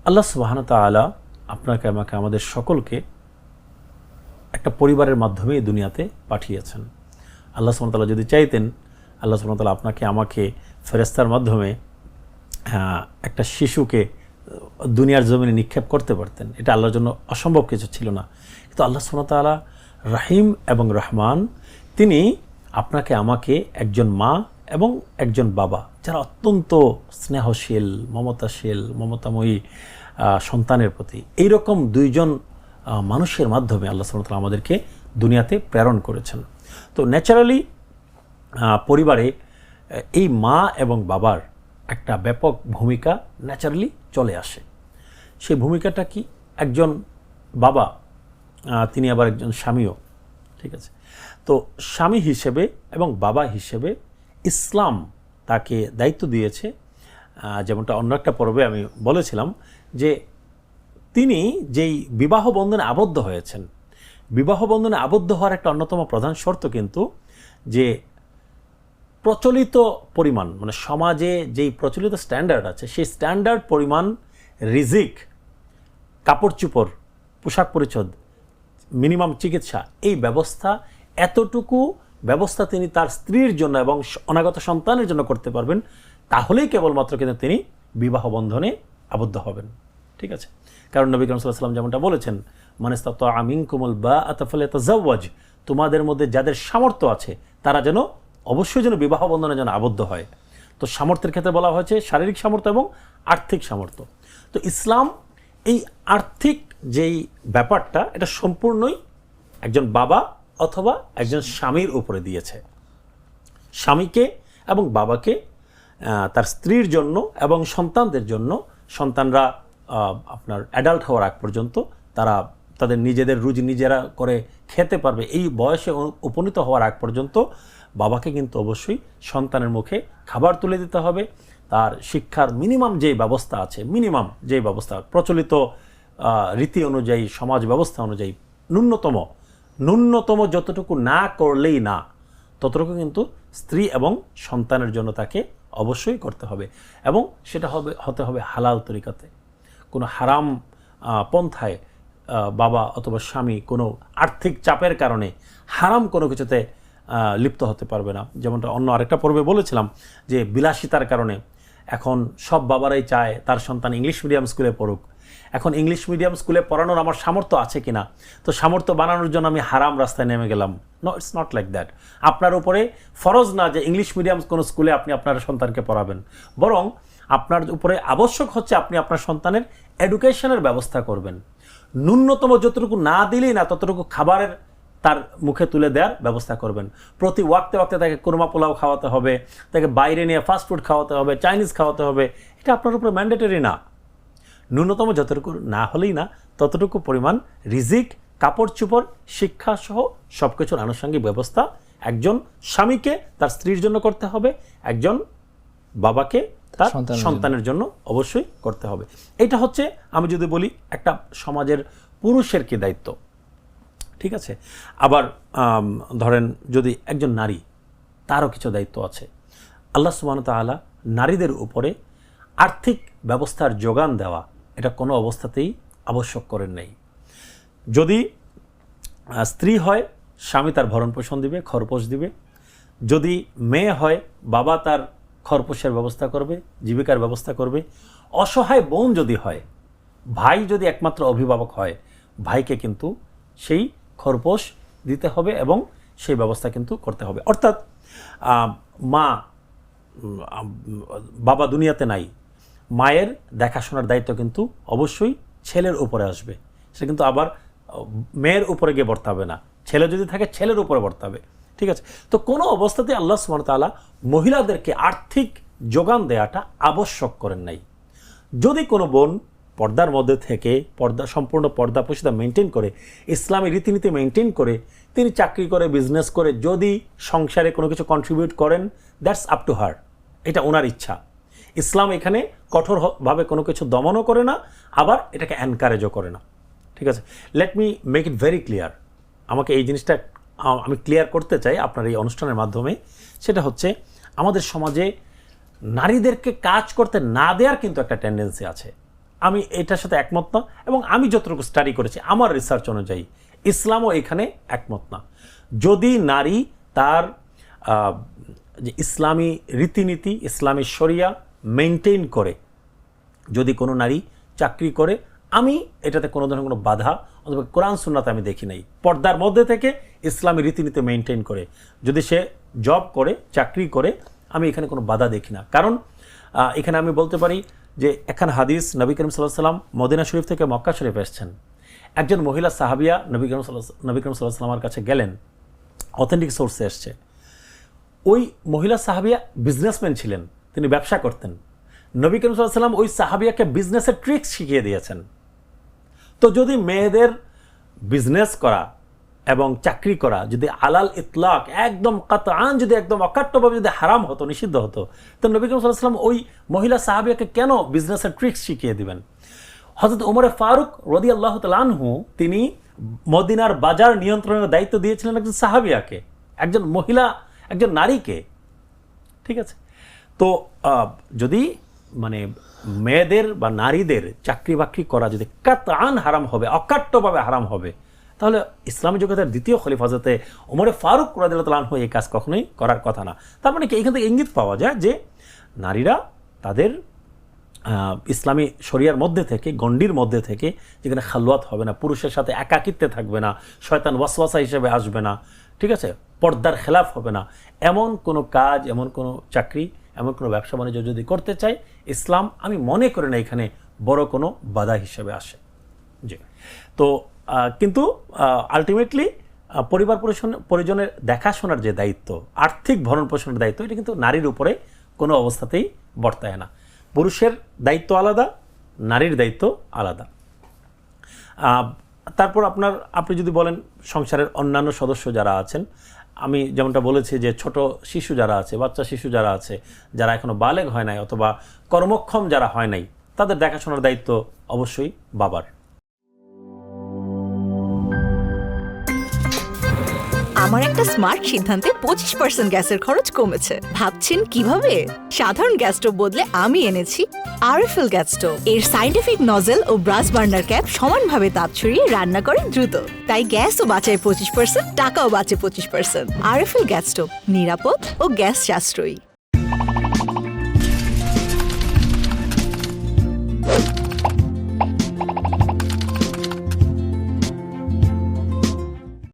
আল্লাহ সুবহানাহু ওয়া তাআলা আপনাকে আমাকে আমাদের সকলকে একটা পরিবারের মাধ্যমে এই দুনিয়াতে পাঠিয়েছেন। আল্লাহ সুবহানাহু ওয়া তাআলা যদি চাইতেন, আল্লাহ সুবহানাহু ওয়া তাআলা আপনাকে আমাকে ফেরেশতার মাধ্যমে একটা শিশুকে দুনিয়ার জমিনে নিক্ষেপ করতে পারতেন। এটা আল্লাহর জন্য অসম্ভব কিছু ছিল না। কিন্তু আল্লাহ সুবহানাহু ওয়া তাআলা রাহিম এবং রহমান, তিনি আপনাকে আমাকে একজন মা এবং একজন বাবা যারা অত্যন্ত স্নেহশীল, মমতাশীল, মমতাময়ী সন্তানের প্রতি, এইরকম দুইজন মানুষের মাধ্যমে আল্লাহ সুবহানাহু ওয়া তাআলা আমাদেরকে দুনিয়াতে প্রেরণ করেছেন। তো ন্যাচারালি পরিবারে এই মা এবং বাবার একটা ব্যাপক ভূমিকা ন্যাচারালি চলে আসে। সেই ভূমিকাটা কি? একজন বাবা, তিনি আবার একজন স্বামীও, ঠিক আছে। তো স্বামী হিসেবে এবং বাবা হিসেবে ইসলাম তাকে দায়িত্ব দিয়েছে, যেমনটা অন্য একটা পর্বে আমি বলেছিলাম, যে তিনি যেই বিবাহ বন্ধনে আবদ্ধ হয়েছেন, বিবাহ বন্ধনে আবদ্ধ হওয়ার একটা অন্যতম প্রধান শর্ত কিন্তু যে প্রচলিত পরিমাণ, মানে সমাজে যেই প্রচলিত স্ট্যান্ডার্ড আছে, সেই স্ট্যান্ডার্ড পরিমাণ রিজিক, কাপড় চোপড়, পোশাক পরিচ্ছদ, মিনিমাম চিকিৎসা, এই ব্যবস্থা, এতটুকু ব্যবস্থা তিনি তার স্ত্রীর জন্য এবং অনাগত সন্তানের জন্য করতে পারবেন, তাহলেই কেবলমাত্র কিন্তু তিনি বিবাহ বন্ধনে আবদ্ধ হবেন, ঠিক আছে। কারণ নবী করিম সাল্লাল্লাহু আলাইহি ওয়াসাল্লাম যেমনটা বলেছেন, মান ইসতাতাআ মিনকুমুল বাআতা ফালইয়াতাযাওয়াজ, তোমাদের মধ্যে যাদের সামর্থ্য আছে তারা যেন অবশ্যই যেন বিবাহ বন্ধনে যেন আবদ্ধ হয়। তো সামর্থ্যের ক্ষেত্রে বলা হয়েছে শারীরিক সামর্থ্য এবং আর্থিক সামর্থ্য। তো ইসলাম এই আর্থিক যেই ব্যাপারটা, এটা সম্পূর্ণই একজন বাবা অথবা একজন স্বামীর উপরে দিয়েছে। স্বামীকে এবং বাবাকে তার স্ত্রীর জন্য এবং সন্তানদের জন্য, সন্তানরা আপনার অ্যাডাল্ট হওয়ার আগ পর্যন্ত তারা তাদের নিজেদের রুজি নিজেরা করে খেতে পারবে, এই বয়সে উপনীত হওয়ার আগ পর্যন্ত বাবাকে কিন্তু অবশ্যই সন্তানের মুখে খাবার তুলে দিতে হবে। তার শিক্ষার মিনিমাম যেই ব্যবস্থা আছে, মিনিমাম যেই ব্যবস্থা প্রচলিত রীতি অনুযায়ী, সমাজ ব্যবস্থা অনুযায়ী ন্যূনতম যতটুকু না করলেই না, ততটুকু কিন্তু স্ত্রী এবং সন্তানের জন্য তাকে অবশ্যই করতে হবে। এবং সেটা হতে হবে হালাল তরিকাতে। কোনো হারাম পন্থায় বাবা অথবা স্বামী কোনো আর্থিক চাপের কারণে হারাম কোনো কিছুতে লিপ্ত হতে পারবে না। যেমনটা অন্য আরেকটা পর্বে বলেছিলাম, যে বিলাসিতার কারণে এখন সব বাবারাই চায় তার সন্তান ইংলিশ মিডিয়াম স্কুলে পড়ুক। এখন ইংলিশ মিডিয়াম স্কুলে পড়ানোর আমার সামর্থ্য আছে কিনা, তো সামর্থ্য বানানোর জন্য আমি হারাম রাস্তায় নেমে গেলাম। No, it's not like that. আপনার উপরে ফরজ না যে ইংলিশ মিডিয়াম কোনো স্কুলে আপনি আপনার সন্তানকে পড়াবেন, বরং আপনার উপরে আবশ্যক হচ্ছে আপনি আপনার সন্তানের এডুকেশনের ব্যবস্থা করবেন। ন্যূনতম যতটুকু না দিলেই না, ততটুকু খাবারের তার মুখে তুলে দেওয়ার ব্যবস্থা করবেন। প্রতি ওয়াক্তে তাকে কুরমা পোলাও খাওয়াতে হবে, তাকে বাইরে নিয়ে ফাস্টফুড খাওয়াতে হবে, চাইনিজ খাওয়াতে হবে, এটা আপনার উপরে ম্যান্ডেটরি না। ন্যূনতম যতটুকু না হলেই না, ততটুকু পরিমাণ রিজিক, কাপড় চোপড়, শিক্ষা সহ সব কিছুর আনুষঙ্গিক ব্যবস্থা একজন স্বামীকে তার স্ত্রীর জন্য করতে হবে, একজন বাবাকে তার সন্তানের জন্য অবশ্যই করতে হবে। এটা হচ্ছে, আমি যদি বলি, একটা সমাজের পুরুষের কি দায়িত্ব, ঠিক আছে। আবার ধরেন যদি একজন নারী, তারও কিছু দায়িত্ব আছে। আল্লাহ সুবহানাহু ওয়া তাআলা নারীদের উপরে আর্থিক ব্যবস্থার যোগান দেওয়া, এটা কোনো অবস্থাতেই আবশ্যক করেন নাই। যদি স্ত্রী হয়, স্বামী তার ভরণ পোষণ দিবে, খরপোশ দিবে। যদি মেয়ে হয়, বাবা তার খরপোশের ব্যবস্থা করবে, জীবিকার ব্যবস্থা করবে। অসহায় বোন যদি হয়, ভাই যদি একমাত্র অভিভাবক হয়, ভাইকে কিন্তু সেই খরপোশ দিতে হবে এবং সেই ব্যবস্থা কিন্তু করতে হবে। অর্থাৎ বাবা দুনিয়াতে নাই, মায়ের দেখাশোনার দায়িত্ব কিন্তু অবশ্যই ছেলের উপরে আসবে। সে কিন্তু আবার মেয়ের উপরে গিয়ে বর্তাবে না, ছেলে যদি থাকে ছেলের উপরে বর্তাবে, ঠিক আছে। তো কোনো অবস্থাতে আল্লাহ সুবহানাহু ওয়া তাআলা মহিলাদেরকে আর্থিক যোগান দেওয়াটা আবশ্যক করেন নাই। যদি কোনো বোন পর্দার মধ্যে থেকে সম্পূর্ণ পর্দা প্রশিদা মেনটেন করে, ইসলামী রীতিনীতি মেনটেন করে, তিনি চাকরি করে, বিজনেস করে, যদি সংসারে কোনো কিছু কন্ট্রিবিউট করেন, দ্যাটস আপ টু হার, এটা ওনার ইচ্ছা। ইসলাম এখানে কঠোরভাবে কোনো কিছু দমনও করে না, আবার এটাকে এনকারেজও করে না, ঠিক আছে। Let me make it very clear. আমাকে এই জিনিসটা আমি ক্লিয়ার করতে চাই আপনার এই অনুষ্ঠানের মাধ্যমে। সেটা হচ্ছে, আমাদের সমাজে নারীদেরকে কাজ করতে না দেওয়ার কিন্তু একটা টেন্ডেন্সি আছে। আমি এটার সাথে একমত না, এবং আমি যতটুকু স্টাডি করেছি আমার রিসার্চ অনুযায়ী ইসলামও এখানে একমত না। যদি নারী তার যে ইসলামী রীতিনীতি, ইসলামী শরিয়া মেনটেন করে যদি কোনো নারী চাকরি করে, আমি এটাতে কোনো ধরনের কোনো বাধা অথবা কোরআন সুন্নাতে আমি দেখি নাই। পর্দার মধ্যে থেকে ইসলামী রীতিনীতি মেনটেন করে যদি সে জব করে, চাকরি করে, আমি এখানে কোনো বাধা দেখি না। কারণ এখানে আমি বলতে পারি যে এখানে হাদিস, নবী করিম সাল্লাল্লাহু আলাইহি ওয়াসাল্লাম মদিনা শরীফ থেকে মক্কা শরীফ এসেছেন, একজন মহিলা সাহাবিয়া নবী করিম সাল্লাল্লাহু আলাইহি ওয়াসাল্লামের কাছে গেলেন, অথেন্টিক সোর্সে এসছে। ওই মহিলা সাহাবিয়া বিজনেসম্যান ছিলেন, তিনি ব্যবসা করতেন। নবী করিম সাল্লাল্লাহু আলাইহি ওয়াসাল্লাম ওই সাহাবিয়াকে বিজনেসের ট্রিক্স শিখিয়ে দিয়েছেন। তো যদি মেয়েদের বিজনেস করা এবং চাকরি করা যদি আলাল ইতলাক একদম কাতআন, যদি একদম অকাট্যভাবে যদি হারাম হতো, নিষিদ্ধ হতো, তো নবী করিম সাল্লাল্লাহু আলাইহি ওয়াসাল্লাম ওই মহিলা সাহাবিয়াকে কেন বিজনেসের ট্রিক্স শিখিয়ে দিবেন? হযরত ওমর ফারুক রাদিয়াল্লাহু তাআলা আনহু তিনি মদিনার বাজার নিয়ন্ত্রণের দায়িত্ব দিয়েছিলেন একজন সাহাবিয়াকে, একজন মহিলা, একজন নারীকে। ঠিক আছে, তো যদি মানে মেয়েদের বা নারীদের চাকরি বাকরি করা যদি কাতআন হারাম হবে, অকাট্যভাবে হারাম হবে, তাহলে ইসলামী জগতের দ্বিতীয় খলিফা হযরত ওমর ফারুক রাদিয়াল্লাহু তাআলা আনহু এই কাজ কখনোই করার কথা না। তার মানে কি, এখান থেকে ইঙ্গিত পাওয়া যায় যে নারীরা তাদের ইসলামী শরিয়ার মধ্যে থেকে, গণ্ডির মধ্যে থেকে, যেখানে খালওয়াত হবে না, পুরুষের সাথে একাকিত্বে থাকবে না, শয়তান ওয়াসওয়াসা হিসেবে আসবে না, ঠিক আছে, পর্দার খেলাফ হবে না, এমন কোনো কাজ, এমন কোনো চাকরি, এমন কোনো ব্যবসা বাণিজ্য যদি করতে চাই, ইসলাম আমি মনে করি না এখানে বড় কোনো বাধা হিসেবে আসে। জি, তো কিন্তু আলটিমেটলি পরিবার পরিজনের দেখাশোনার যে দায়িত্ব, আর্থিক ভরণ পোষণের দায়িত্ব, এটা কিন্তু নারীর উপরে কোনো অবস্থাতেই বর্তায় না। পুরুষের দায়িত্ব আলাদা, নারীর দায়িত্ব আলাদা। তারপর আপনি যদি বলেন সংসারের অন্যান্য সদস্য যারা আছেন, আমি যেমনটা বলেছি যে ছোট শিশু যারা আছে, বাচ্চা শিশু যারা আছে, যারা এখনো বালেগ হয় নাই অথবা কর্মক্ষম যারা হয় নাই, তাদের দেখাশোনার দায়িত্ব অবশ্যই বাবার। আমার একটা স্মার্ট সিদ্ধান্তে 25% গ্যাসের খরচ কমেছে। ভাবছেন কিভাবে? সাধারণ গ্যাস স্টোভ বদলে আমি এনেছি আরএফএল গ্যাস স্টোভ। এর সাইন্টিফিক নজল ও ব্রাস বার্নার ক্যাপ সমানভাবে তাপ ছড়িয়ে রান্না করে দ্রুত, তাই গ্যাসও বাঁচায় 25%, টাকাও বাঁচে 25%। আরএফএল গ্যাস স্টোভ নিরাপদ ও গ্যাস সাশ্রয়ী।